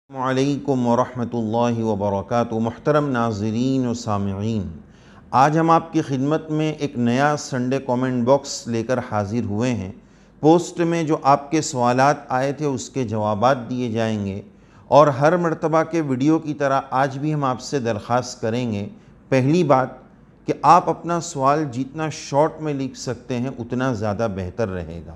السلام علیکم ورحمۃ اللہ وبرکاتہ۔ محترم ناظرین و سامعین، آج ہم آپ کی خدمت میں ایک نیا سنڈے کومنٹ باکس لے کر حاضر ہوئے ہیں۔ پوسٹ میں جو آپ کے سوالات آئے تھے اس کے جوابات دیے جائیں گے، اور ہر مرتبہ کے ویڈیو کی طرح آج بھی ہم آپ سے درخواست کریں گے، پہلی بات کہ آپ اپنا سوال جتنا شارٹ میں لکھ سکتے ہیں اتنا زیادہ بہتر رہے گا۔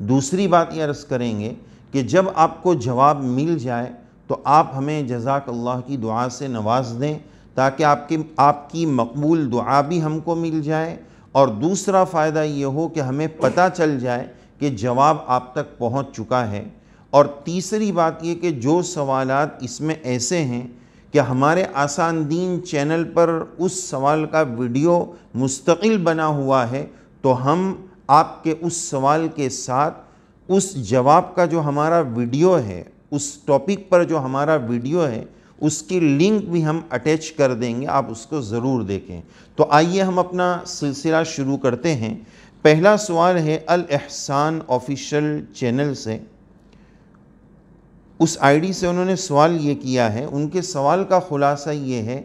دوسری بات یہ عرض کریں گے کہ جب آپ کو جواب مل جائے تو آپ ہمیں جزاک اللہ کی دعا سے نواز دیں، تاکہ آپ کی مقبول دعا بھی ہم کو مل جائے، اور دوسرا فائدہ یہ ہو کہ ہمیں پتہ چل جائے کہ جواب آپ تک پہنچ چکا ہے۔ اور تیسری بات یہ کہ جو سوالات اس میں ایسے ہیں کہ ہمارے آسان دین چینل پر اس سوال کا ویڈیو مستقل بنا ہوا ہے، تو ہم آپ کے اس سوال کے ساتھ اس جواب کا جو ہمارا ویڈیو ہے، اس ٹاپک پر جو ہمارا ویڈیو ہے، اس کی لنک بھی ہم اٹیچ کر دیں گے، آپ اس کو ضرور دیکھیں۔ تو آئیے ہم اپنا سلسلہ شروع کرتے ہیں۔ پہلا سوال ہے الاحسان آفیشیل چینل سے۔ اس آئی ڈی سے انہوں نے سوال یہ کیا ہے، ان کے سوال کا خلاصہ یہ ہے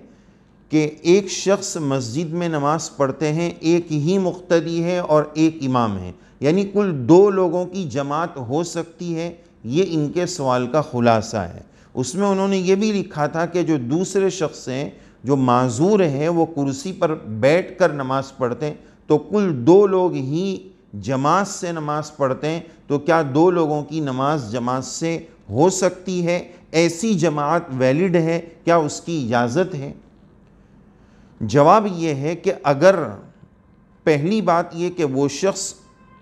کہ ایک شخص مسجد میں نماز پڑھتے ہیں، ایک ہی مقتدی ہے اور ایک امام ہے، یعنی کل دو لوگوں کی جماعت ہو سکتی ہے، یہ ان کے سوال کا خلاصہ ہے۔ اس میں انہوں نے یہ بھی لکھا تھا کہ جو دوسرے شخص ہیں، جو معذور ہیں، وہ کرسی پر بیٹھ کر نماز پڑھتے ہیں، تو کل دو لوگ ہی جماعت سے نماز پڑھتے ہیں، تو کیا دو لوگوں کی نماز جماعت سے ہو سکتی ہے؟ ایسی جماعت ویلڈ ہے؟ کیا اس کی اجازت ہے؟ جواب یہ ہے کہ اگر پہلی بات یہ کہ وہ شخص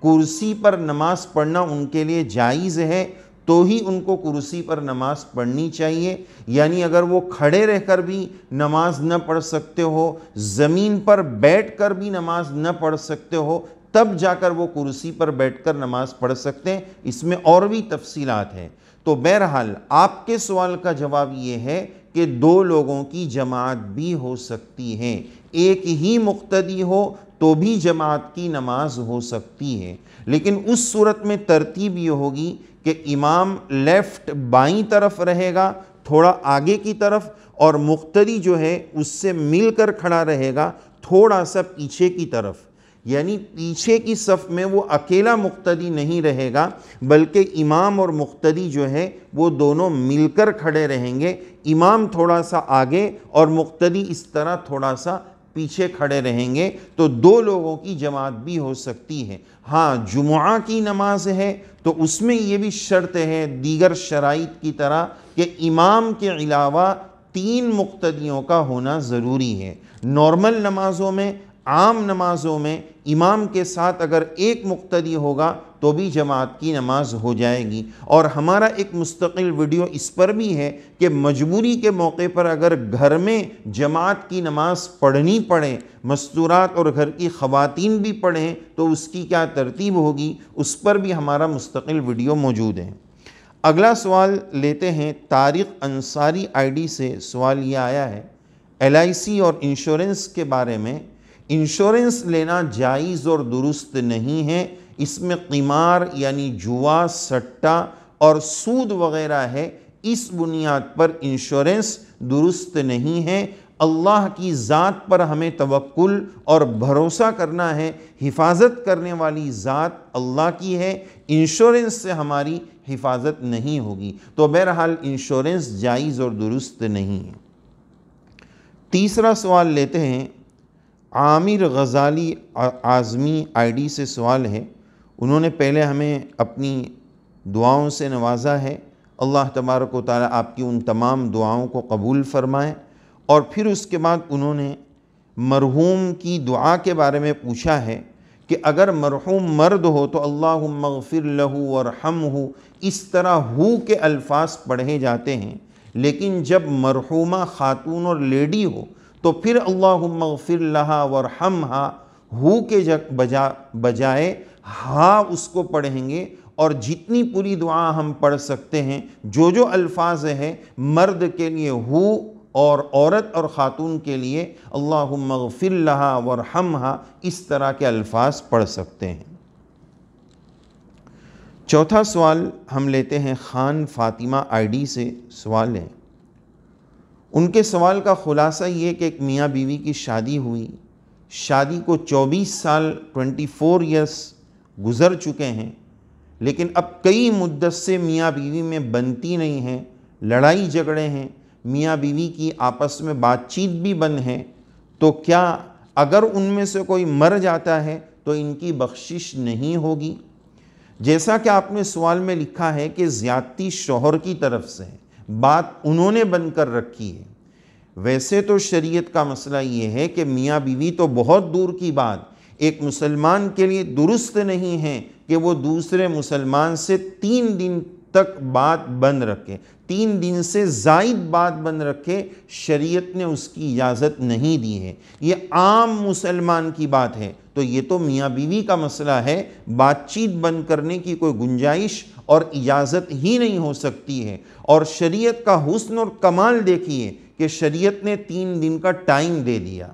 کرسی پر نماز پڑھنا ان کے لیے جائز ہے، تو ہی ان کو کرسی پر نماز پڑھنی چاہیے، یعنی اگر وہ کھڑے رہ کر بھی نماز نہ پڑھ سکتے ہو، زمین پر بیٹھ کر بھی نماز نہ پڑھ سکتے ہو، تب جا کر وہ کرسی پر بیٹھ کر نماز پڑھ سکتے ہیں۔ اس میں اور بھی تفصیلات ہیں۔ تو بہرحال آپ کے سوال کا جواب یہ ہے کہ دو لوگوں کی جماعت بھی ہو سکتی ہے، ایک ہی مقتدی ہو تو بھی جماعت کی نماز ہو سکتی ہے، لیکن اس صورت میں ترتیب یہ ہوگی کہ امام لیفٹ بائیں طرف رہے گا، تھوڑا آگے کی طرف، اور مقتدی جو ہے اس سے مل کر کھڑا رہے گا، تھوڑا سا پیچھے کی طرف، یعنی پیچھے کی صف میں وہ اکیلا مقتدی نہیں رہے گا، بلکہ امام اور مقتدی جو ہے وہ دونوں مل کر کھڑے رہیں گے، امام تھوڑا سا آگے اور مقتدی اس طرح تھوڑا سا پیچھے کھڑے رہیں گے، تو دو لوگوں کی جماعت بھی ہو سکتی ہے۔ ہاں، جمعہ کی نماز ہے تو اس میں یہ بھی شرط ہے دیگر شرائط کی طرح کہ امام کے علاوہ 3 مقتدیوں کا ہونا ضروری ہے۔ نارمل نمازوں میں، عام نمازوں میں امام کے ساتھ اگر ایک مقتدی ہوگا تو بھی جماعت کی نماز ہو جائے گی۔ اور ہمارا ایک مستقل ویڈیو اس پر بھی ہے کہ مجبوری کے موقع پر اگر گھر میں جماعت کی نماز پڑھنی پڑے، مستورات اور گھر کی خواتین بھی پڑھیں، تو اس کی کیا ترتیب ہوگی، اس پر بھی ہمارا مستقل ویڈیو موجود ہے۔ اگلا سوال لیتے ہیں طارق انصاری آئی ڈی سے۔ سوال یہ آیا ہے LIC اور انشورنس کے بارے میں۔ انشورنس لینا جائز اور درست نہیں ہے، اس میں قمار یعنی جوا، سٹہ اور سود وغیرہ ہے، اس بنیاد پر انشورنس درست نہیں ہے۔ اللہ کی ذات پر ہمیں توکل اور بھروسہ کرنا ہے، حفاظت کرنے والی ذات اللہ کی ہے، انشورنس سے ہماری حفاظت نہیں ہوگی، تو بہرحال انشورنس جائز اور درست نہیں ہے۔ تیسرا سوال لیتے ہیں عامر غزالی اعظمی آئی ڈی سے۔ سوال ہے، انہوں نے پہلے ہمیں اپنی دعاؤں سے نوازا ہے، اللہ تبارک و تعالیٰ آپ کی ان تمام دعاؤں کو قبول فرمائے، اور پھر اس کے بعد انہوں نے مرحوم کی دعا کے بارے میں پوچھا ہے کہ اگر مرحوم مرد ہو تو اللہم اغفر لہ ورحمہ، اس طرح ہو کے الفاظ پڑھے جاتے ہیں، لیکن جب مرحومہ خاتون اور لیڈی ہو تو پھر اللہم اغفر لہا ورحمہا، ہو کے بجائے ہاں اس کو پڑھیں گے، اور جتنی پوری دعا ہم پڑھ سکتے ہیں، جو الفاظ ہیں مرد کے لیے ہو اور عورت اور خاتون کے لیے اللہم اغفر لہا ورحمہا، اس طرح کے الفاظ پڑھ سکتے ہیں۔ چوتھا سوال ہم لیتے ہیں خان فاطمہ آئی ڈی سے سوال ہے. ان کے سوال کا خلاصہ یہ کہ ایک میاں بیوی کی شادی ہوئی، شادی کو 24 سال 24 ایئرس گزر چکے ہیں، لیکن اب کئی مدت سے میاں بیوی میں بنتی نہیں ہیں، لڑائی جھگڑے ہیں، میاں بیوی کی آپس میں بات چیت بھی بند ہے. تو کیا اگر ان میں سے کوئی مر جاتا ہے تو ان کی بخشش نہیں ہوگی؟ جیسا کہ آپ نے سوال میں لکھا ہے کہ زیادتی شوہر کی طرف سے ہے، بات انہوں نے بند کر رکھی ہے. ویسے تو شریعت کا مسئلہ یہ ہے کہ میاں بیوی تو بہت دور کی بات، ایک مسلمان کے لیے درست نہیں ہے کہ وہ دوسرے مسلمان سے 3 دن تک بات بند رکھے، 3 دن سے زائد بات بند رکھے. شریعت نے اس کی اجازت نہیں دی ہے، یہ عام مسلمان کی بات ہے. تو یہ تو میاں بیوی کا مسئلہ ہے، بات چیت بند کرنے کی کوئی گنجائش اور اجازت ہی نہیں ہو سکتی ہے. اور شریعت کا حسن اور کمال دیکھیے کہ شریعت نے 3 دن کا ٹائم دے دیا.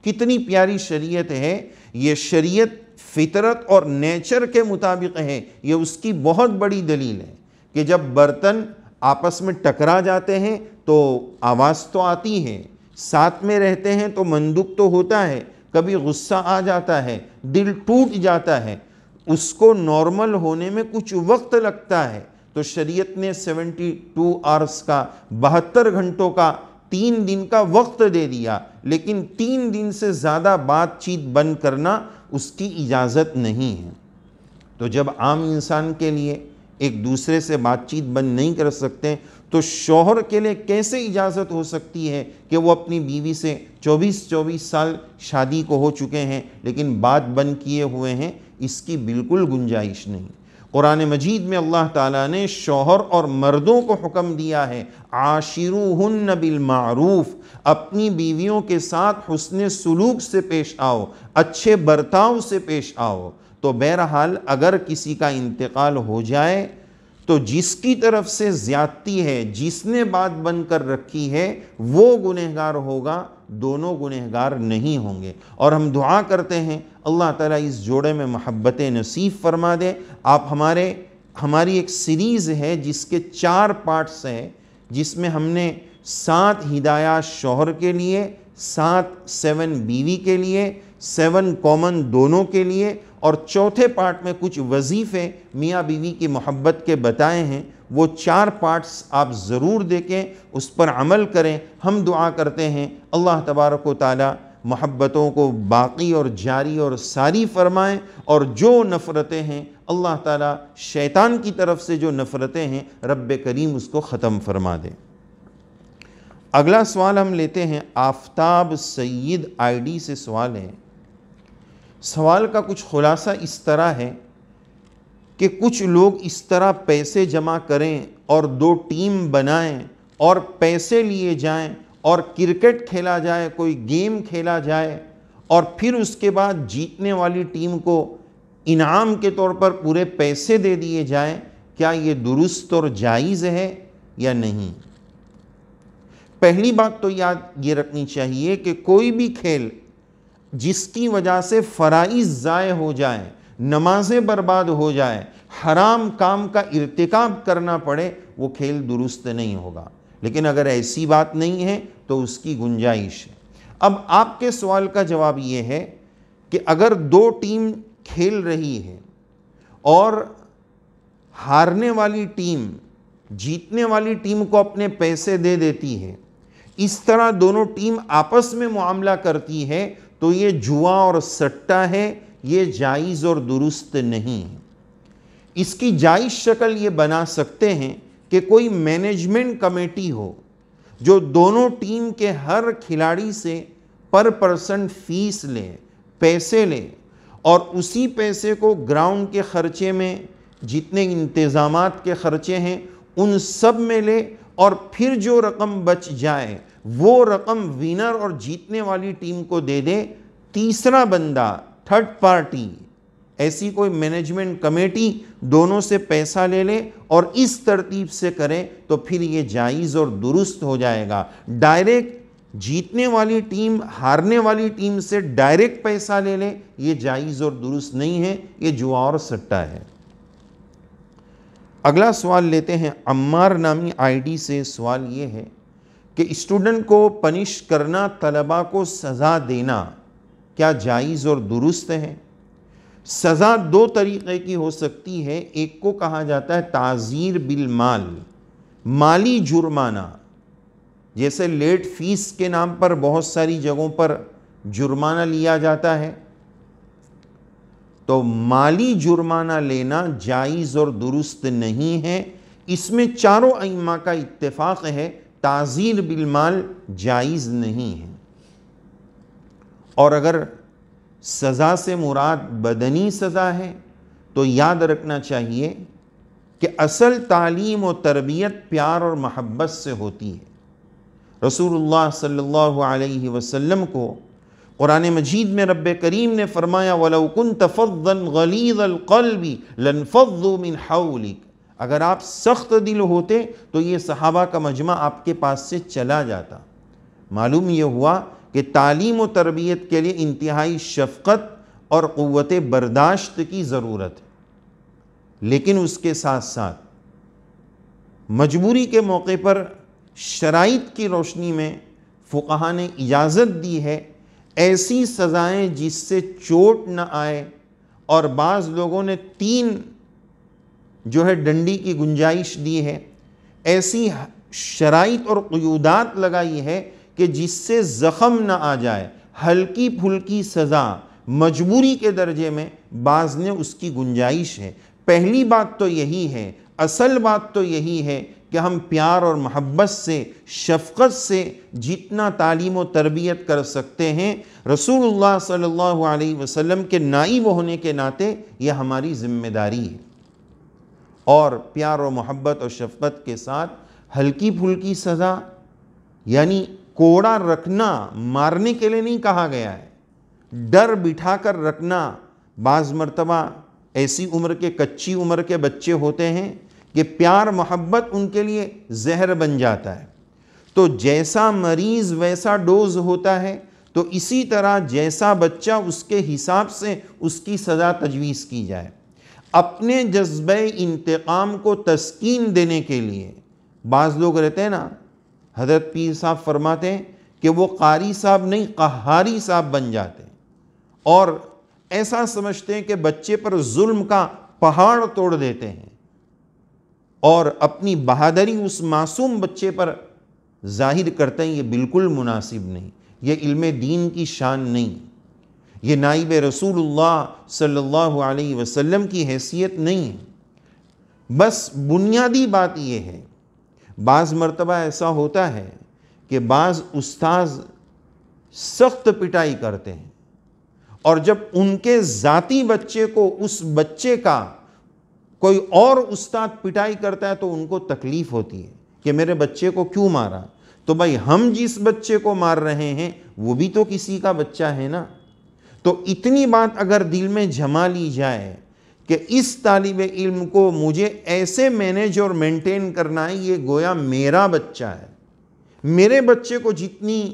کتنی پیاری شریعت ہے یہ. شریعت فطرت اور نیچر کے مطابق ہے، یہ اس کی بہت بڑی دلیل ہے کہ جب برتن آپس میں ٹکرا جاتے ہیں تو آواز تو آتی ہے، ساتھ میں رہتے ہیں تو مندوق تو ہوتا ہے، کبھی غصہ آ جاتا ہے، دل ٹوٹ جاتا ہے، اس کو نارمل ہونے میں کچھ وقت لگتا ہے. تو شریعت نے 72 آورس کا 72 گھنٹوں کا 3 دن کا وقت دے دیا، لیکن 3 دن سے زیادہ بات چیت بند کرنا اس کی اجازت نہیں ہے. تو جب عام انسان کے لیے ایک دوسرے سے بات چیت بند نہیں کر سکتے تو شوہر کے لیے کیسے اجازت ہو سکتی ہے کہ وہ اپنی بیوی سے 24 سال شادی کو ہو چکے ہیں لیکن بات بند کیے ہوئے ہیں؟ اس کی بالکل گنجائش نہیں. قرآن مجید میں اللہ تعالیٰ نے شوہر اور مردوں کو حکم دیا ہے عاشروہن بالمعروف، اپنی بیویوں کے ساتھ حسن سلوک سے پیش آؤ، اچھے برتاؤ سے پیش آؤ. تو بہرحال اگر کسی کا انتقال ہو جائے تو جس کی طرف سے زیادتی ہے، جس نے بات بند کر رکھی ہے، وہ گنہگار ہوگا، دونوں گنہگار نہیں ہوں گے. اور ہم دعا کرتے ہیں اللہ تعالیٰ اس جوڑے میں محبت نصیب فرما دے. آپ ہماری ایک سیریز ہے جس کے 4 پارٹس ہیں، جس میں ہم نے 7 ہدایات شوہر کے لیے، 7 بیوی کے لیے، 7 کامن دونوں کے لیے، اور چوتھے پارٹ میں کچھ وظیفے میاں بیوی کی محبت کے بتائے ہیں. وہ 4 پارٹس آپ ضرور دیکھیں، اس پر عمل کریں. ہم دعا کرتے ہیں اللہ تبارک و تعالی محبتوں کو باقی اور جاری اور ساری فرمائیں، اور جو نفرتیں ہیں اللہ تعالی شیطان کی طرف سے جو نفرتیں ہیں رب کریم اس کو ختم فرما دے. اگلا سوال ہم لیتے ہیں آفتاب سید آئی ڈی سے سوال ہے. سوال کا کچھ خلاصہ اس طرح ہے کہ کچھ لوگ اس طرح پیسے جمع کریں اور 2 ٹیم بنائیں اور پیسے لیے جائیں اور کرکٹ کھیلا جائے، کوئی گیم کھیلا جائے، اور پھر اس کے بعد جیتنے والی ٹیم کو انعام کے طور پر پورے پیسے دے دیے جائیں. کیا یہ درست اور جائز ہے یا نہیں؟ پہلی بات تو یاد یہ رکھنی چاہیے کہ کوئی بھی کھیل جس کی وجہ سے فرائض ضائع ہو جائیں، نمازیں برباد ہو جائیں، حرام کام کا ارتکاب کرنا پڑے، وہ کھیل درست نہیں ہوگا. لیکن اگر ایسی بات نہیں ہے تو اس کی گنجائش ہے. اب آپ کے سوال کا جواب یہ ہے کہ اگر 2 ٹیم کھیل رہی ہے اور ہارنے والی ٹیم جیتنے والی ٹیم کو اپنے پیسے دے دیتی ہے، اس طرح دونوں ٹیم آپس میں معاملہ کرتی ہے، تو یہ جوا اور سٹہ ہے، یہ جائز اور درست نہیں ہے. اس کی جائز شکل یہ بنا سکتے ہیں کہ کوئی مینجمنٹ کمیٹی ہو جو دونوں ٹیم کے ہر کھلاڑی سے پر پرسن فیس لے، پیسے لے، اور اسی پیسے کو گراؤنڈ کے خرچے میں، جتنے انتظامات کے خرچے ہیں ان سب میں لے، اور پھر جو رقم بچ جائے وہ رقم وینر اور جیتنے والی ٹیم کو دے دے. تیسرا بندہ، تھرڈ پارٹی، ایسی کوئی مینجمنٹ کمیٹی دونوں سے پیسہ لے لے اور اس ترتیب سے کرے تو پھر یہ جائز اور درست ہو جائے گا. ڈائریکٹ جیتنے والی ٹیم ہارنے والی ٹیم سے ڈائریکٹ پیسہ لے لے، یہ جائز اور درست نہیں ہے، یہ جوا اور سٹہ ہے. اگلا سوال لیتے ہیں عمار نامی آئی ڈی سے. سوال یہ ہے کہ اسٹوڈنٹ کو پنش کرنا، طلباء کو سزا دینا کیا جائز اور درست ہے؟ سزا دو طریقے کی ہو سکتی ہے. ایک کو کہا جاتا ہے تعزیر بالمال، مالی جرمانہ، جیسے لیٹ فیس کے نام پر بہت ساری جگہوں پر جرمانہ لیا جاتا ہے. تو مالی جرمانہ لینا جائز اور درست نہیں ہے. اس میں چاروں ائمہ کا اتفاق ہے، تعزیر بالمال جائز نہیں ہے. اور اگر سزا سے مراد بدنی سزا ہے تو یاد رکھنا چاہیے کہ اصل تعلیم و تربیت پیار اور محبت سے ہوتی ہے. رسول اللہ صلی اللہ علیہ وسلم کو قرآن مجید میں رب کریم نے فرمایا وَلَوْ كُنْتَ فَظًّا غَلِيظَ الْقَلْبِ لَانْفَضُّوا مِنْ حَوْلِكَ. اگر آپ سخت دل ہوتے تو یہ صحابہ کا مجمع آپ کے پاس سے چلا جاتا. معلوم یہ ہوا کہ تعلیم و تربیت کے لیے انتہائی شفقت اور قوت برداشت کی ضرورت ہے. لیکن اس کے ساتھ ساتھ مجبوری کے موقع پر شرائط کی روشنی میں فقہا نے اجازت دی ہے ایسی سزائیں جس سے چوٹ نہ آئے، اور بعض لوگوں نے 3 ڈنڈی کی گنجائش دی ہے. ایسی شرائط اور قیودات لگائی ہے کہ جس سے زخم نہ آ جائے. ہلکی پھلکی سزا مجبوری کے درجے میں بعض نے اس کی گنجائش ہے. پہلی بات تو یہی ہے، اصل بات تو یہی ہے کہ ہم پیار اور محبت سے، شفقت سے جتنا تعلیم و تربیت کر سکتے ہیں، رسول اللہ صلی اللہ علیہ وسلم کے نائب ہونے کے ناطے یہ ہماری ذمہ داری ہے. اور پیار و محبت اور شفقت کے ساتھ ہلکی پھلکی سزا یعنی کوڑا رکھنا مارنے کے لیے نہیں کہا گیا ہے، ڈر بٹھا کر رکھنا. بعض مرتبہ ایسی عمر کے، کچی عمر کے بچے ہوتے ہیں کہ پیار محبت ان کے لیے زہر بن جاتا ہے. تو جیسا مریض ویسا ڈوز ہوتا ہے، تو اسی طرح جیسا بچہ اس کے حساب سے اس کی سزا تجویز کی جائے. اپنے جذبہ انتقام کو تسکین دینے کے لیے بعض لوگ رہتے ہیں نا، حضرت پیر صاحب فرماتے ہیں کہ وہ قاری صاحب نہیں قہاری صاحب بن جاتے ہیں، اور ایسا سمجھتے ہیں کہ بچے پر ظلم کا پہاڑ توڑ دیتے ہیں، اور اپنی بہادری اس معصوم بچے پر ظاہر کرتے ہیں. یہ بالکل مناسب نہیں، یہ علم دین کی شان نہیں، یہ نائب رسول اللہ صلی اللہ علیہ وسلم کی حیثیت نہیں ہے. بس بنیادی بات یہ ہے، بعض مرتبہ ایسا ہوتا ہے کہ بعض استاذ سخت پٹائی کرتے ہیں، اور جب ان کے ذاتی بچے کو اس بچے کا کوئی اور استاد پٹائی کرتا ہے تو ان کو تکلیف ہوتی ہے کہ میرے بچے کو کیوں مارا. تو بھائی ہم جس بچے کو مار رہے ہیں وہ بھی تو کسی کا بچہ ہے نا. تو اتنی بات اگر دل میں جما لی جائے کہ اس طالب علم کو مجھے ایسے مینیج اور مینٹین کرنا ہے، یہ گویا میرا بچہ ہے، میرے بچے کو جتنی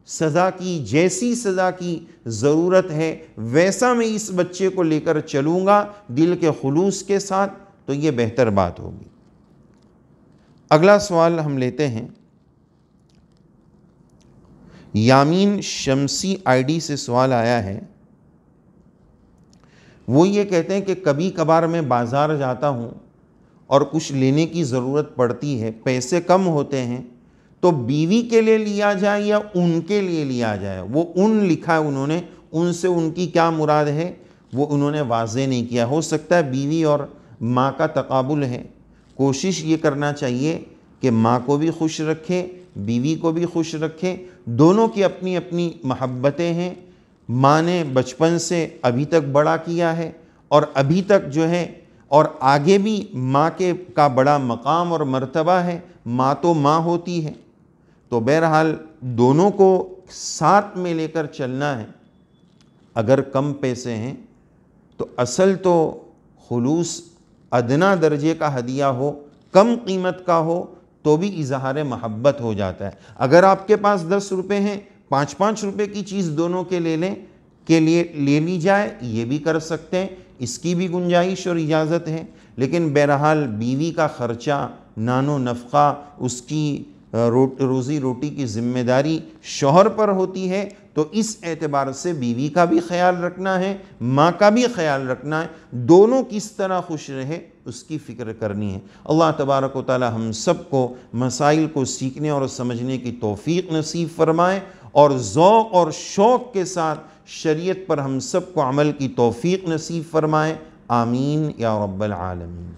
سزا کی، جیسی سزا کی ضرورت ہے ویسا میں اس بچے کو لے کر چلوں گا دل کے خلوص کے ساتھ، تو یہ بہتر بات ہوگی. اگلا سوال ہم لیتے ہیں یامین شمسی آئی ڈی سے. سوال آیا ہے، وہ یہ کہتے ہیں کہ کبھی کبھار میں بازار جاتا ہوں اور کچھ لینے کی ضرورت پڑتی ہے، پیسے کم ہوتے ہیں، تو بیوی کے لیے لیا جائے یا ان کے لیے لیا جائے؟ وہ ان لکھا ہے انہوں نے، ان سے ان کی کیا مراد ہے وہ انہوں نے واضح نہیں کیا. ہو سکتا ہے بیوی اور ماں کا تقابل ہے. کوشش یہ کرنا چاہیے کہ ماں کو بھی خوش رکھے، بیوی کو بھی خوش رکھے. دونوں کی اپنی اپنی محبتیں ہیں. ماں نے بچپن سے ابھی تک بڑا کیا ہے، اور ابھی تک جو ہے اور آگے بھی ماں کا بڑا مقام اور مرتبہ ہے. ماں تو ماں ہوتی ہے. تو بہرحال دونوں کو ساتھ میں لے کر چلنا ہے. اگر کم پیسے ہیں تو اصل تو خلوص ادنا درجے کا ہدیہ ہو، کم قیمت کا ہو تو بھی اظہار محبت ہو جاتا ہے. اگر آپ کے پاس 10 روپے ہیں، 5 روپے کی چیز دونوں کے لیے لے لی جائے، یہ بھی کر سکتے ہیں. اس کی بھی گنجائش اور اجازت ہے، لیکن بہرحال بیوی کا خرچہ، نان و نفقہ، اس کی روزی روٹی کی ذمہ داری شوہر پر ہوتی ہے، تو اس اعتبار سے بیوی کا بھی خیال رکھنا ہے، ماں کا بھی خیال رکھنا ہے، دونوں کس طرح خوش رہے اس کی فکر کرنی ہے۔ اللہ تبارک و تعالی ہم سب کو مسائل کو سیکھنے اور سمجھنے کی توفیق نصیب فرمائے، اور ذوق اور شوق کے ساتھ شریعت پر ہم سب کو عمل کی توفیق نصیب فرمائے۔ آمین یا رب العالمین۔